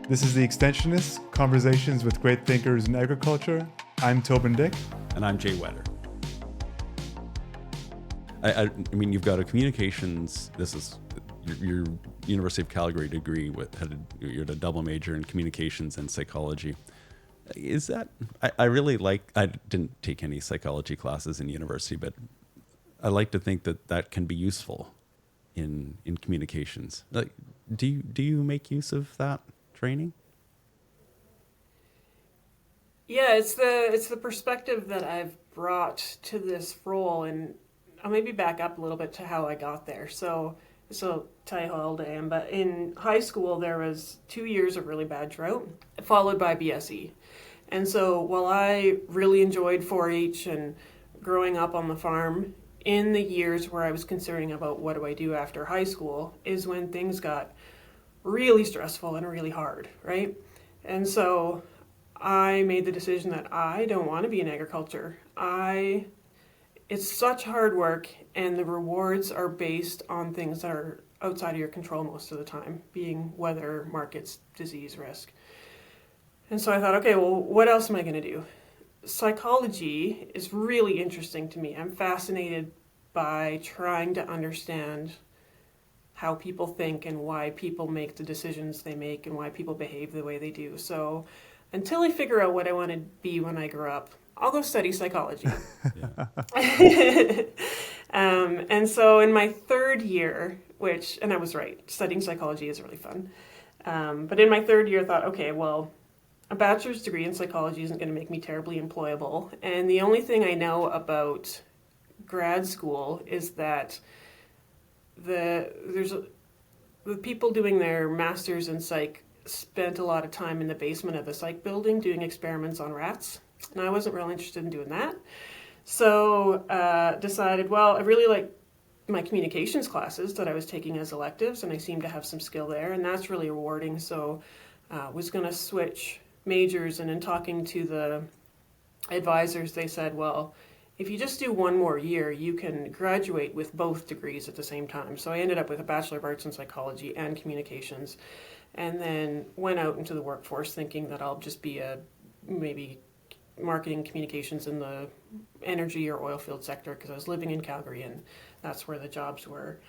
This is the Extensionists, Conversations with Great Thinkers in Agriculture. I'm Toban Dyck. And I'm Whetter. I mean, you've got a communications, this is your University of Calgary degree, you're a double major in communications and psychology. Is that, I didn't take any psychology classes in university, but I like to think that can be useful in communications. Like, do you make use of that training? Yeah, it's the perspective that I've brought to this role, and I'll maybe back up a little bit to how I got there. So tell you how old I am, but in high school there was 2 years of really bad drought, followed by BSE. And so while I really enjoyed 4-H and growing up on the farm, in the years where I was considering about what do I do after high school is when things got really stressful and really hard, right? And so I made the decision that I don't want to be in agriculture. It's such hard work, and the rewards are based on things that are outside of your control most of the time, being weather, markets, disease, risk. And so I thought, okay, well, what else am I going to do? Psychology is really interesting to me. I'm fascinated by trying to understand how people think and why people make the decisions they make and why people behave the way they do. So until I figure out what I want to be when I grow up, I'll go study psychology. And so in my third year, and I was right, studying psychology is really fun. But in my third year, I thought, okay, well, a bachelor's degree in psychology isn't going to make me terribly employable. And the only thing I know about grad school is that the people doing their master's in psych spent a lot of time in the basement of the psych building doing experiments on rats. And I wasn't real interested in doing that. So decided, well, I really like my communications classes that I was taking as electives, and I seemed to have some skill there, and that's really rewarding. So was going to switch majors, and in talking to the advisors, they said, well, if you just do one more year, you can graduate with both degrees at the same time. So I ended up with a Bachelor of Arts in Psychology and Communications, and then went out into the workforce thinking that I'll just be maybe marketing communications in the energy or oil field sector, because I was living in Calgary and that's where the jobs were.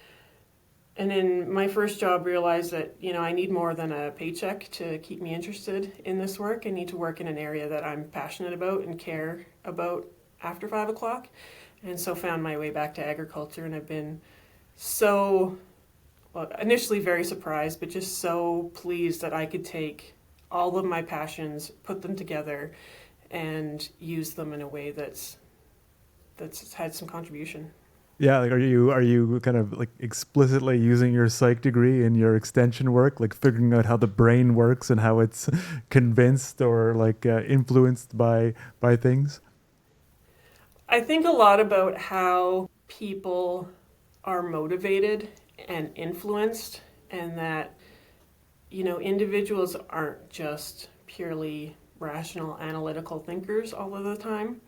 And in my first job, realized that, I need more than a paycheck to keep me interested in this work. I need to work in an area that I'm passionate about and care about after 5 o'clock. And so found my way back to agriculture, and I've been initially very surprised, but just so pleased that I could take all of my passions, put them together, and use them in a way that's had some contribution. Yeah, like are you kind of like explicitly using your psych degree in your extension work, like figuring out how the brain works and how it's convinced or like influenced by things? I think a lot about how people are motivated and influenced, and that, individuals aren't just purely rational, analytical thinkers all of the time.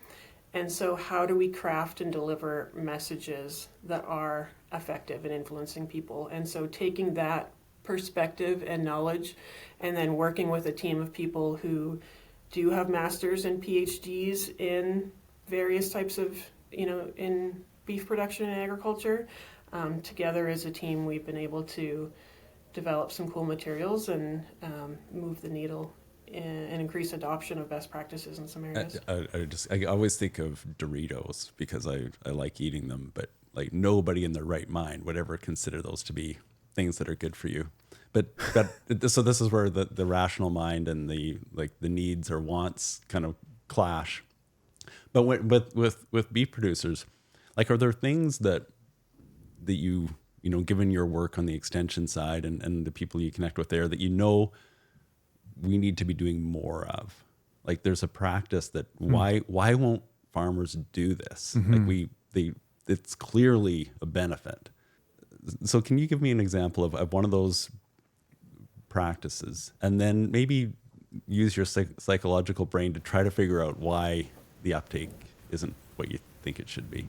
And so how do we craft and deliver messages that are effective in influencing people? And so taking that perspective and knowledge, and then working with a team of people who do have masters and PhDs in various types of, in beef production and agriculture. Together as a team, we've been able to develop some cool materials and move the needle and increase adoption of best practices in some areas. I always think of Doritos because I like eating them, but like nobody in their right mind would ever consider those to be things that are good for you. But so this is where the rational mind and the needs or wants kind of clash. But with beef producers, like, are there things that you given your work on the extension side and the people you connect with there, that we need to be doing more of? Like, there's a practice that why won't farmers do this? Mm-hmm. Like it's clearly a benefit. So can you give me an example of one of those practices, and then maybe use your psychological brain to try to figure out why the uptake isn't what you think it should be?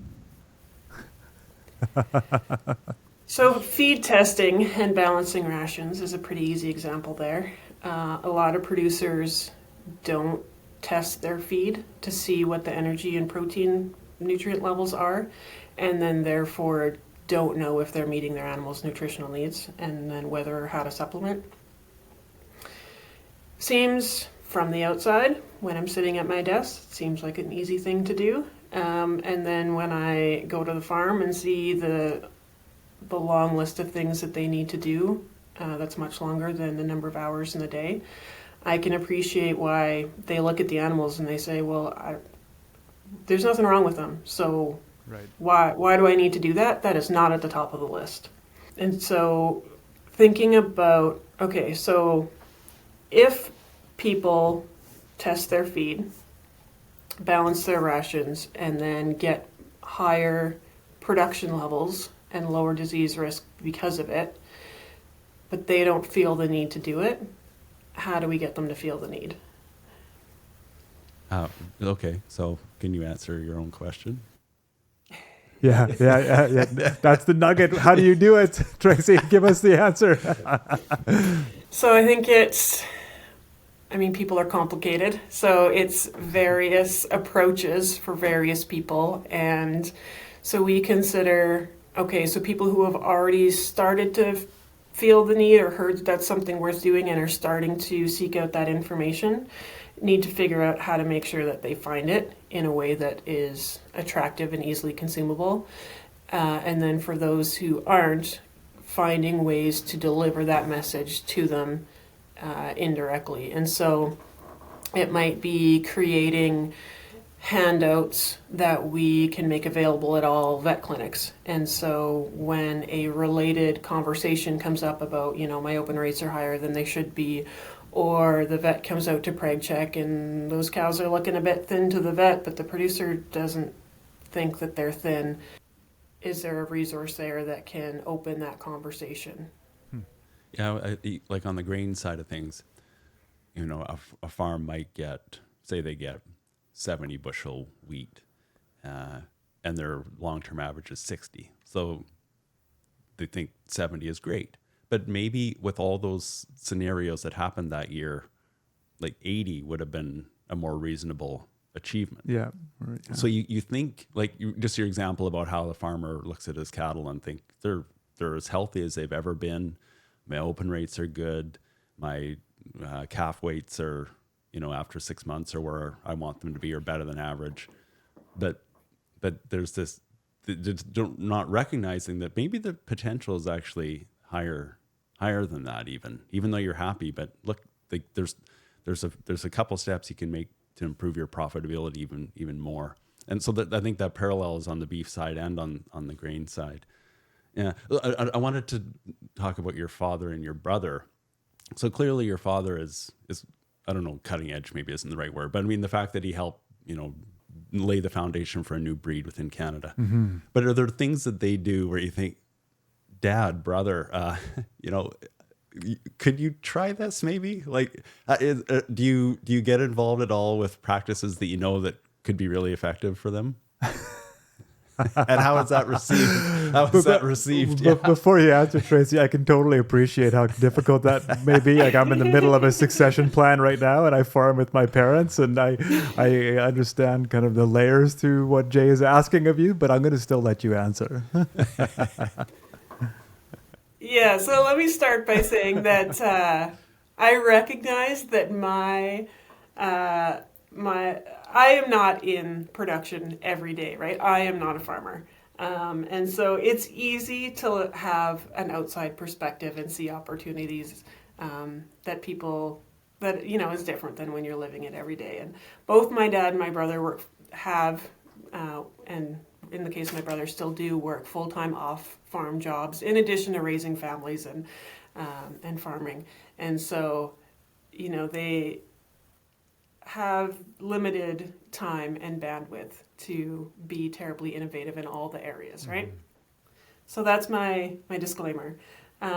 So feed testing and balancing rations is a pretty easy example there. A lot of producers don't test their feed to see what the energy and protein nutrient levels are, and then therefore don't know if they're meeting their animals' nutritional needs, and then whether or how to supplement. Seems from the outside, when I'm sitting at my desk, it seems like an easy thing to do. And then when I go to the farm and see the long list of things that they need to do, that's much longer than the number of hours in the day, I can appreciate why they look at the animals and they say, well, there's nothing wrong with them, so Right. why do I need to do that? That is not at the top of the list. And so thinking about, okay, so if people test their feed, balance their rations, and then get higher production levels and lower disease risk because of it, but they don't feel the need to do it, how do we get them to feel the need? Okay, so can you answer your own question? Yeah. That's the nugget. How do you do it, Tracy? Give us the answer. So I think people are complicated. So it's various approaches for various people. And so we consider, okay, so people who have already started to feel the need or heard that that's something worth doing and are starting to seek out that information need to figure out how to make sure that they find it in a way that is attractive and easily consumable. And then for those who aren't, finding ways to deliver that message to them indirectly. And so it might be creating handouts that we can make available at all vet clinics. And so when a related conversation comes up about, my open rates are higher than they should be, or the vet comes out to preg check and those cows are looking a bit thin to the vet, but the producer doesn't think that they're thin, is there a resource there that can open that conversation? Yeah, like on the grain side of things, a farm might get, say they get 70 bushel wheat, and their long-term average is 60. So they think 70 is great. But maybe with all those scenarios that happened that year, like 80 would have been a more reasonable achievement. Yeah. Right, yeah. So you think, like just your example about how the farmer looks at his cattle and think they're as healthy as they've ever been. My open rates are good. My calf weights are, after 6 months are where I want them to be or better than average. But there's this, not recognizing that maybe the potential is actually higher than that, even though you're happy. But look, like there's a couple steps you can make to improve your profitability even more. And so that I think that parallel is on the beef side and on the grain side. Yeah, I wanted to talk about your father and your brother. So clearly your father is I don't know, cutting edge maybe isn't the right word, but I mean the fact that he helped lay the foundation for a new breed within Canada. Mm-hmm. But are there things that they do where you think, Dad, brother, could you try this maybe? Like, do you get involved at all with practices that that could be really effective for them? And how is that received? Yeah. Before you answer, Tracy, I can totally appreciate how difficult that may be. Like I'm in the middle of a succession plan right now, and I farm with my parents, and I understand kind of the layers to what Jay is asking of you, but I'm going to still let you answer. Yeah, so let me start by saying that I recognize that I am not in production every day, right? I am not a farmer. And so it's easy to have an outside perspective and see opportunities that is different than when you're living it every day. And both my dad and my brother and in the case of my brother, still do work full-time off-farm jobs in addition to raising families and farming. And so, they have limited time and bandwidth to be terribly innovative in all the areas, right? Mm-hmm. So that's my disclaimer. They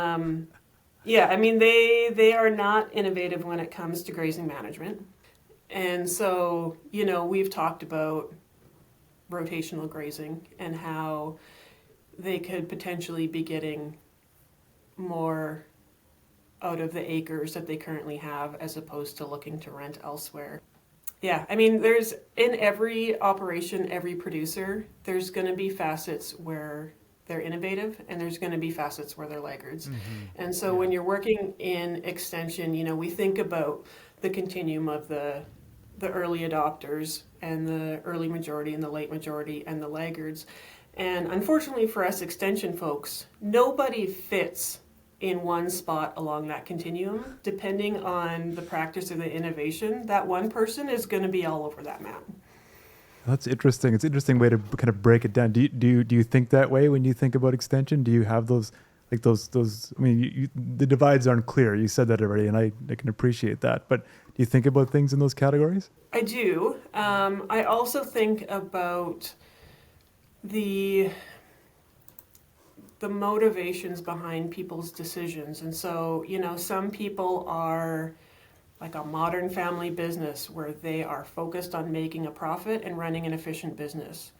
are not innovative when it comes to grazing management. And so, we've talked about rotational grazing and how they could potentially be getting more out of the acres that they currently have as opposed to looking to rent elsewhere. Yeah, I mean, there's in every operation, every producer, there's going to be facets where they're innovative and there's going to be facets where they're laggards. And so when you're working in extension, you know, we think about the continuum of the early adopters and the early majority and the late majority and the laggards. And unfortunately for us extension folks, nobody fits in one spot along that continuum. Depending on the practice or the innovation, that one person is going to be all over that map. That's interesting. It's an interesting way to kind of break it down. Do you think that way when you think about extension? Do you have those, like those? I mean, the divides aren't clear. You said that already, and I can appreciate that. But do you think about things in those categories? I do. I also think about the motivations behind people's decisions. And so, you know, some people are like a modern family business where they are focused on making a profit and running an efficient business.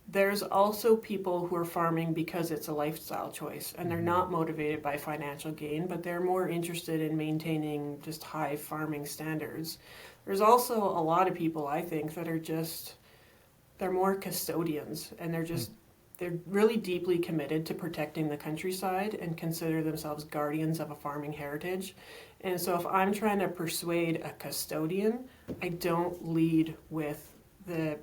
There's also people who are farming because it's a lifestyle choice and they're not motivated by financial gain, but they're more interested in maintaining just high farming standards. There's also a lot of people, I think, that are they're more custodians and they're really deeply committed to protecting the countryside and consider themselves guardians of a farming heritage. And so if I'm trying to persuade a custodian, I don't lead with the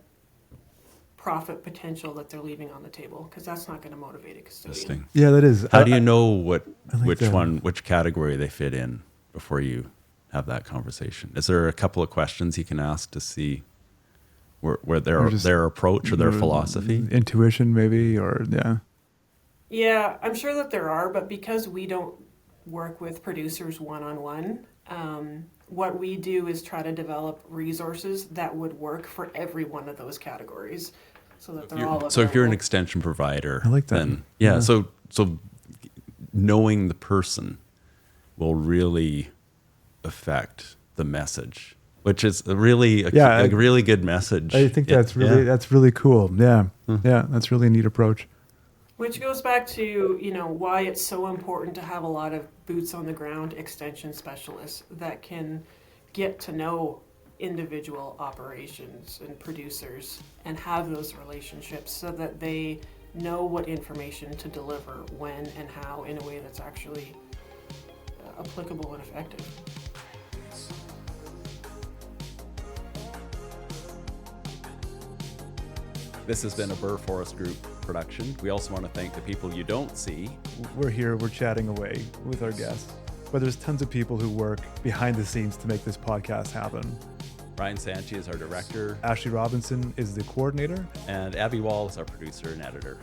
profit potential that they're leaving on the table, because that's not going to motivate a custodian. Yeah, that is. How do you know which category they fit in before you have that conversation? Is there a couple of questions you can ask to see where their approach or their philosophy? Intuition, maybe, or yeah. Yeah, I'm sure that there are, but because we don't work with producers one-on-one, what we do is try to develop resources that would work for every one of those categories, so that they're all available. So if you're an extension provider, I like that. Then yeah. So knowing the person will really affect the message, which is a really good message. I think that's really cool. Yeah, yeah, that's really a neat approach. Which goes back to, you know, why it's so important to have a lot of boots on the ground extension specialists that can get to know individual operations and producers and have those relationships so that they know what information to deliver when and how in a way that's actually applicable and effective. This has been a Burr Forest Group production. We also want to thank the people you don't see. We're here, we're chatting away with our guests, but there's tons of people who work behind the scenes to make this podcast happen. Ryan Sanchi is our director. Ashley Robinson is the coordinator. And Abby Wall is our producer and editor.